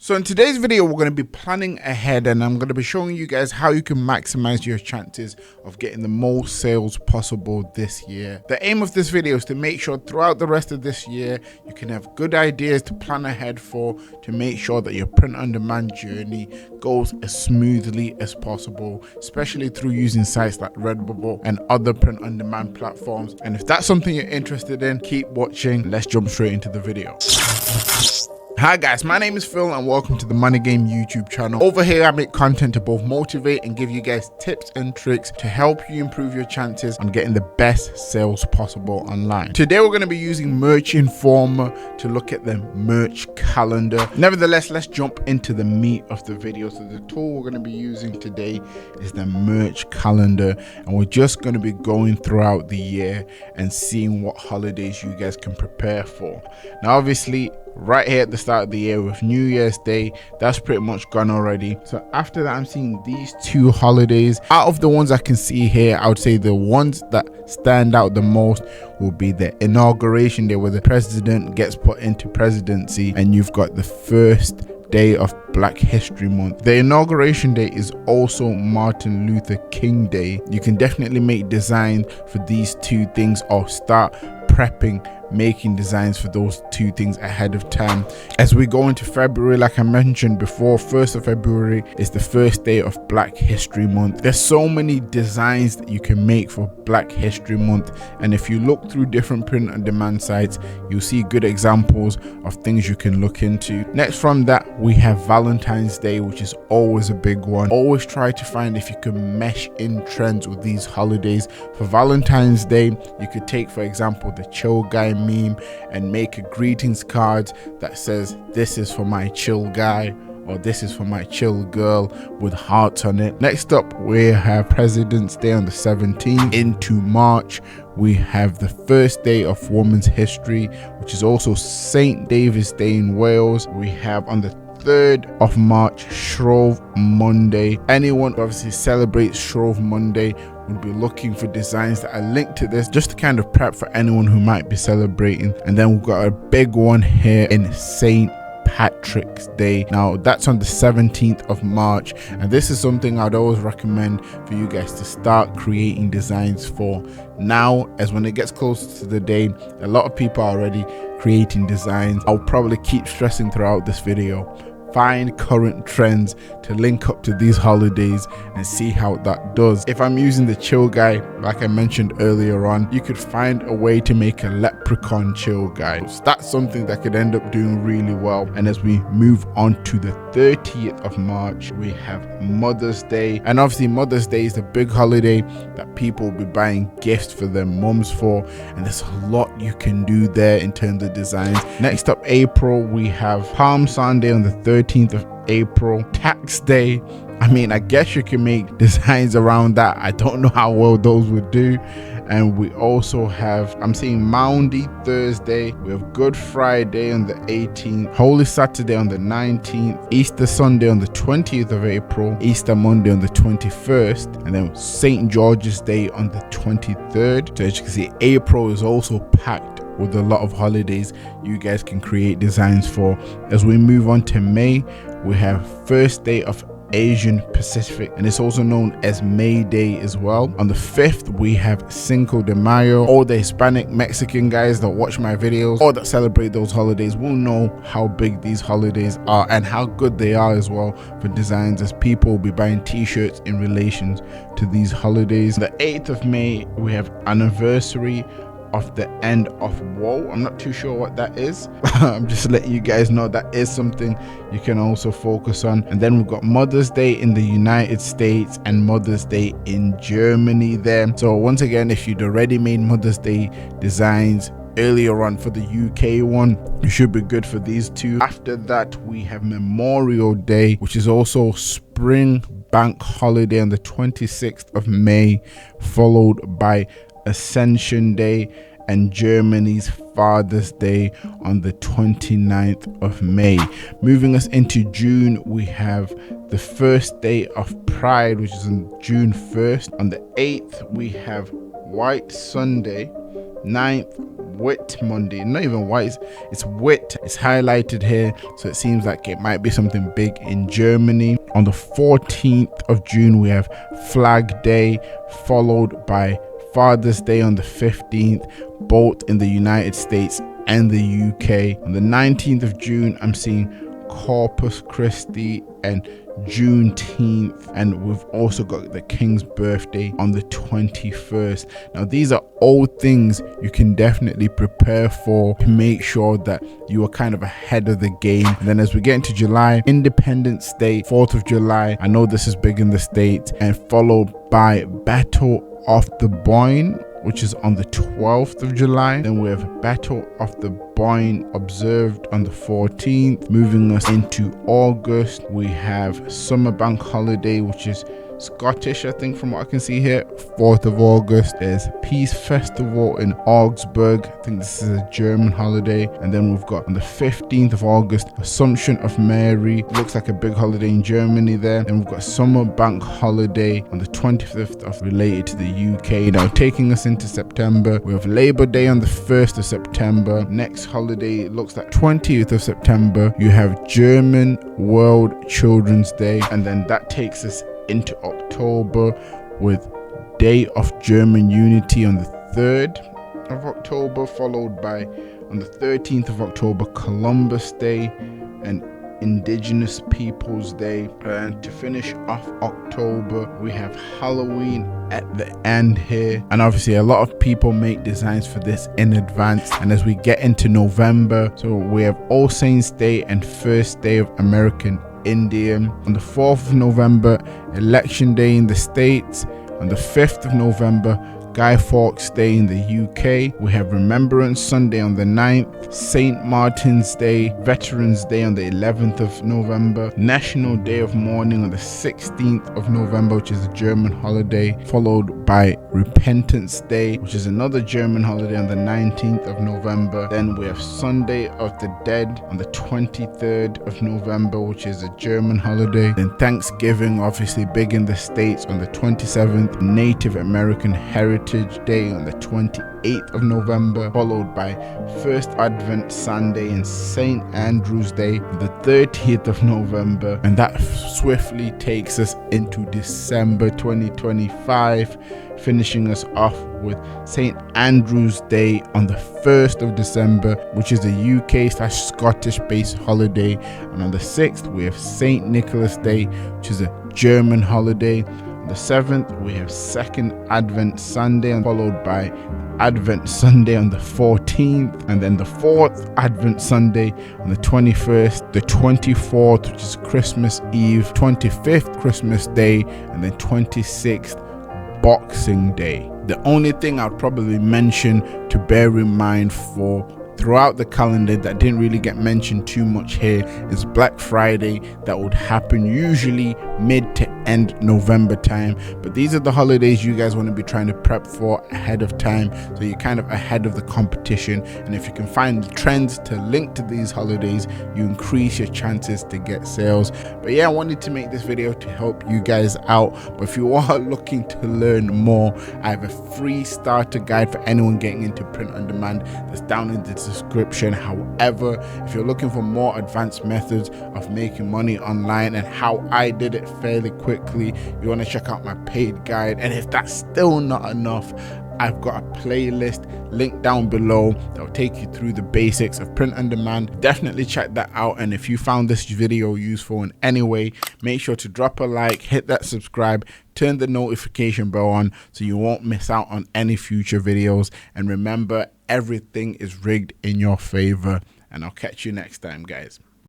So in today's video, we're going to be planning ahead and I'm going to be showing you guys how you can maximize your chances of getting the most sales possible this year. The aim of this video is to make sure throughout the rest of this year, you can have good ideas to plan ahead for, to make sure that your print on demand journey goes as smoothly as possible, especially through using sites like Redbubble and other print on demand platforms. And if that's something you're interested in, keep watching. Let's jump straight into the video. Hi guys, my name is Phil and welcome to the Money Game YouTube channel. Over here I make content to both motivate and give you guys tips and tricks to help you improve your chances on getting the best sales possible online. Today we're going to be using Merch Informer to look at the merch calendar. Nevertheless, let's jump into the meat of the video. So the tool we're going to be using today is the merch calendar, and we're just going to be going throughout the year and seeing what holidays you guys can prepare for. Now obviously, right here at the start of the year with New Year's Day, that's pretty much gone already. So after that, I'm seeing these two holidays. Out of the ones I can see here, I would say the ones that stand out the most will be the inauguration day, where the president gets put into presidency, and you've got the first day of Black History Month. The inauguration day is also Martin Luther King Day. You can definitely make designs for these two things or start prepping, making designs for those two things ahead of time. As we go into February, like I mentioned before, 1st of February is the first day of Black History Month. There's so many designs that you can make for Black History Month, and if you look through different print on demand sites, you'll see good examples of things you can look into. Next from that, we have Valentine's Day, which is always a big one. Always try to find if you can mesh in trends with these holidays. For Valentine's Day, you could take, for example, the chill guy meme and make a greetings card that says, "This is for my chill guy," or "This is for my chill girl," with hearts on it. Next up, we have President's Day on the 17th. Into March, we have the first day of Women's History, which is also St. David's Day in Wales. We have on the 3rd of March, Shrove Monday. Anyone who obviously celebrates Shrove Monday would be looking for designs that are linked to this, just to kind of prep for anyone who might be celebrating. And then we've got a big one here in St. Patrick's Day. Now that's on the 17th of March, and this is something I'd always recommend for you guys to start creating designs for now, as when it gets closer to the day, a lot of people are already creating designs. I'll probably keep stressing throughout this video, find current trends to link up to these holidays and see how that does. If I'm using the chill guy, like I mentioned earlier on, you could find a way to make a leprechaun chill guy. So that's something that could end up doing really well. And as we move on to the 30th of March, we have Mother's Day. And obviously Mother's Day is the big holiday that people will be buying gifts for their mums for, and there's a lot you can do there in terms of designs. Next up, April, we have Palm Sunday on the 13th of April. Tax Day, I mean, I guess you can make designs around that. I don't know how well those would do. And we also have, I'm seeing Maundy Thursday, we have Good Friday on the 18th, Holy Saturday on the 19th, Easter Sunday on the 20th of April, Easter Monday on the 21st, and then St. George's Day on the 23rd. So as you can see, April is also packed with a lot of holidays you guys can create designs for. As we move on to May, we have first day of Asian Pacific, and it's also known as May Day as well. On the 5th, we have Cinco de Mayo. All the Hispanic Mexican guys that watch my videos or that celebrate those holidays will know how big these holidays are and how good they are as well for designs, as people will be buying t-shirts in relation to these holidays. The 8th of May, we have anniversary of the end of war. I'm not too sure what that is. I'm just letting you guys know that is something you can also focus on. And then we've got Mother's Day in the United States and Mother's Day in Germany there. So once again, if you'd already made Mother's Day designs earlier on for the UK one, you should be good for these two. After that, we have Memorial Day, which is also spring bank holiday on the 26th of May, followed by Ascension Day and Germany's Father's Day on the 29th of May. Moving us into June, we have the first day of Pride, which is on June 1st. On the 8th, we have White Sunday. 9th, Whit Monday. Not even white, it's wit. It's highlighted here, so it seems like it might be something big in Germany. On the 14th of June, we have Flag Day, followed by Father's Day on the 15th, both in the United States and the UK. On the 19th of June, I'm seeing Corpus Christi and Juneteenth, and we've also got the King's birthday on the 21st. Now these are all things you can definitely prepare for to make sure that you are kind of ahead of the game. And then as we get into July, Independence Day, 4th of July, I know this is big in the States, and followed by Battle of the Boyne, which is on the 12th of July. Then we have Battle of the Boyne observed on the 14th. Moving us into August, we have Summer Bank Holiday, which is Scottish, I think, from what I can see here. 4th of August, there's Peace Festival in Augsburg. I think this is a German holiday. And then we've got on the 15th of August, Assumption of Mary. Looks like a big holiday in Germany there. Then we've got Summer Bank Holiday on the 25th of related to the UK. Now taking us into September, we have Labor Day on the 1st of September. Next holiday, it looks like 20th of September, you have German World Children's Day. And then that takes us into October with Day of German Unity on the 3rd of October, followed by on the 13th of October Columbus Day and Indigenous Peoples Day. And to finish off October, we have Halloween at the end here. And obviously a lot of people make designs for this in advance. And as we get into November, so we have All Saints Day and First Day of American Indian. On the 4th of November, Election Day in the States. On the 5th of November, Guy Fawkes Day in the UK. We have Remembrance Sunday on the 9th, St. Martin's Day, Veterans Day on the 11th of November, National Day of Mourning on the 16th of November, which is a German holiday, followed by Repentance Day, which is another German holiday, on the 19th of November. Then we have Sunday of the Dead on the 23rd of November, which is a German holiday. Then Thanksgiving, obviously big in the States, on the 27th, Native American Heritage Day on the 28th of November, followed by First Advent Sunday and St. Andrew's Day on the 30th of November. And that swiftly takes us into December 2025, finishing us off with St. Andrew's Day on the 1st of December, which is a UK/Scottish based holiday. And on the 6th, we have St. Nicholas Day, which is a German holiday. The 7th, we have Second Advent Sunday, followed by Advent Sunday on the 14th, and then the 4th Advent Sunday on the 21st, the 24th, which is Christmas Eve, 25th Christmas Day, and then 26th Boxing Day. The only thing I'd probably mention to bear in mind for throughout the calendar that didn't really get mentioned too much here is Black Friday. That would happen usually mid to end November time, but these are the holidays you guys want to be trying to prep for ahead of time, so you're kind of ahead of the competition. And if you can find the trends to link to these holidays, you increase your chances to get sales. But yeah, I wanted to make this video to help you guys out. But if you are looking to learn more, I have a free starter guide for anyone getting into print on demand that's down in the description. However, if you're looking for more advanced methods of making money online and how I did it fairly quickly, you want to check out my paid guide. And if that's still not enough, I've got a playlist linked down below that will take you through the basics of print on demand. Definitely check that out. And if you found this video useful in any way, make sure to drop a like, hit that subscribe, turn the notification bell on so you won't miss out on any future videos. And remember, everything is rigged in your favor. And I'll catch you next time, guys.